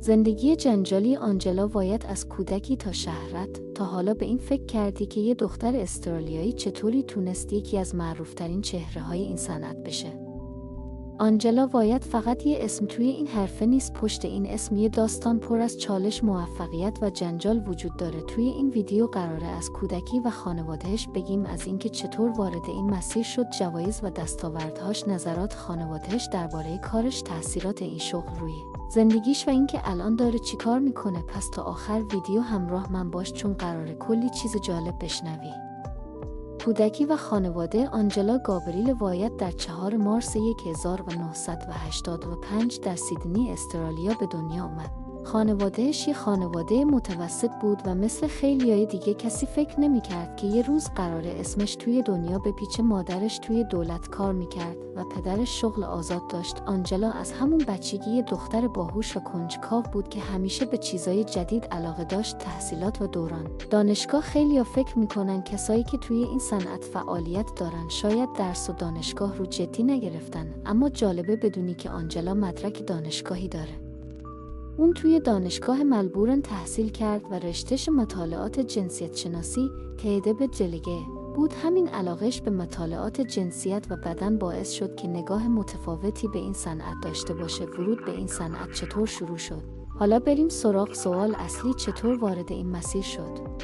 زندگی جنجالی آنجلا وایت از کودکی تا شهرت. تا حالا به این فکر کردی که یه دختر استرالیایی چطوری تونست یکی از معروفترین چهره‌های این صنعت بشه؟ آنجلا وایت فقط یه اسم توی این حرفه نیست، پشت این اسم یه داستان پر از چالش، موفقیت و جنجال وجود داره. توی این ویدیو قراره از کودکی و خانوادهش بگیم، از اینکه چطور وارد این مسیر شد، جوایز و دستاوردهاش، نظرات خانوادهش درباره کارش، تأثیرات این شغل روی زندگیش و اینکه الان داره چیکار میکنه. پس تا آخر ویدیو همراه من باش، چون قراره کلی چیز جالب بشنوی. کودکی و خانواده آنجلا گابریل وایت در 4 مارس 1985 در سیدنی استرالیا به دنیا آمد. خانوادهش یه خانواده متوسط بود و مثل خیلیای دیگه کسی فکر نمی‌کرد که یه روز قراره اسمش توی دنیا بپیچه. مادرش توی دولت کار می‌کرد و پدرش شغل آزاد داشت. آنجلا از همون بچگی یه دختر باهوش و کنجکاو بود که همیشه به چیزای جدید علاقه داشت. تحصیلات و دوران دانشگاه، خیلیا فکر می‌کنن کسایی که توی این صنعت فعالیت دارن شاید درس و دانشگاه رو جدی نگرفتن، اما جالبه بدونی که آنجلا مدرک دانشگاهی داره. اون توی دانشگاه ملبورن تحصیل کرد و رشتهش مطالعات جنسیت شناسی که به جلگه بود. همین علاقهش به مطالعات جنسیت و بدن باعث شد که نگاه متفاوتی به این صنعت داشته باشه. ورود به این صنعت چطور شروع شد؟ حالا بریم سراغ سوال اصلی، چطور وارد این مسیر شد؟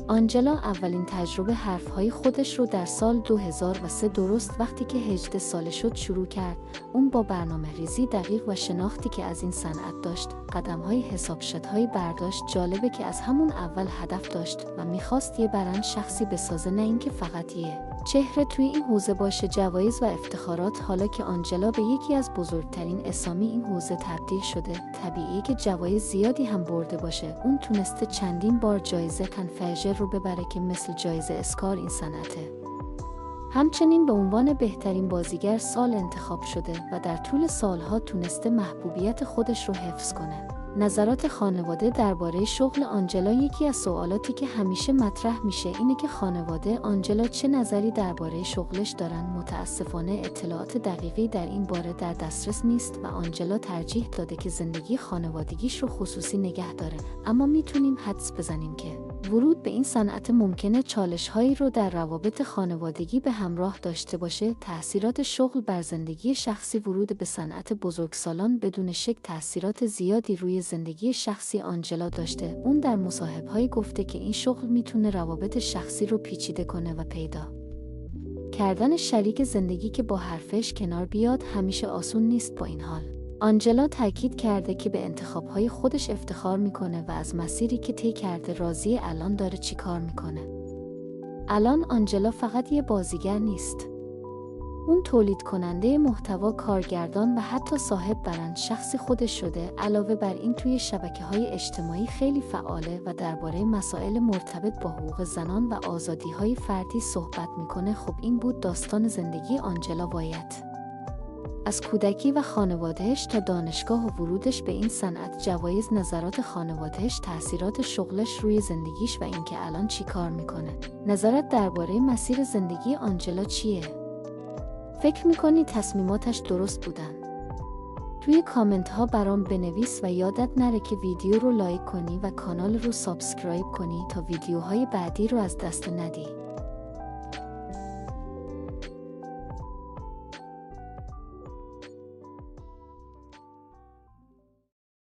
آنجلا اولین تجربه حرفهای خودش رو در سال 2003 درست وقتی که 18 ساله شد شروع کرد. اون با برنامه ریزی دقیق و شناختی که از این صنعت داشت، قدم‌های حسابشدهایی برداشت. جالبه که از همون اول هدف داشت و میخواست یه برند شخصی بسازه، نه اینکه فقط یه چهره توی این حوزه باشه. جوایز و افتخارات، حالا که آنجلا به یکی از بزرگترین اسامی این حوزه تبدیل شده، طبیعیه که جوایز زیادی هم برده باشه. اون تونسته چندین بار جایزه کنفرژر رو ببره که مثل جایزه اسکار این صنعته. همچنین به عنوان بهترین بازیگر سال انتخاب شده و در طول سالها تونسته محبوبیت خودش رو حفظ کنه. نظرات خانواده درباره شغل آنجلا، یکی از سوالاتی که همیشه مطرح میشه اینه که خانواده آنجلا چه نظری درباره شغلش دارن. متاسفانه اطلاعات دقیقی در این باره در دسترس نیست و آنجلا ترجیح داده که زندگی خانوادگیش رو خصوصی نگه داره، اما میتونیم حدس بزنیم که ورود به این صنعت ممکنه چالش‌هایی رو در روابط خانوادگی به همراه داشته باشه. تأثیرات شغل بر زندگی شخصی، ورود به صنعت بزرگسالان بدون شک تأثیرات زیادی روی زندگی شخصی آنجلا داشته. اون در مصاحبه‌های گفته که این شغل میتونه روابط شخصی رو پیچیده کنه و پیدا کردن شریک زندگی که با حرفش کنار بیاد همیشه آسون نیست. با این حال آنجلا تاکید کرده که به انتخاب‌های خودش افتخار میکنه و از مسیری که طی کرده راضیه. الان داره چی کار میکنه؟ الان آنجلا فقط یه بازیگر نیست. اون تولید کننده محتوا، کارگردان و حتی صاحب برند شخصی خودش شده. علاوه بر این توی شبکه‌های اجتماعی خیلی فعاله و درباره مسائل مرتبط با حقوق زنان و آزادی‌های فردی صحبت میکنه. خب این بود داستان زندگی آنجلا وایت. از کودکی و خانوادهش تا دانشگاه و ورودش به این صنعت، جوایز، نظرات خانوادهش، تأثیرات شغلش روی زندگیش و اینکه الان چی کار میکنه. نظرت درباره مسیر زندگی آنجلا چیه؟ فکر میکنی تصمیماتش درست بودن؟ توی کامنت ها برام بنویس و یادت نره که ویدیو رو لایک کنی و کانال رو سابسکرایب کنی تا ویدیوهای بعدی رو از دست ندی.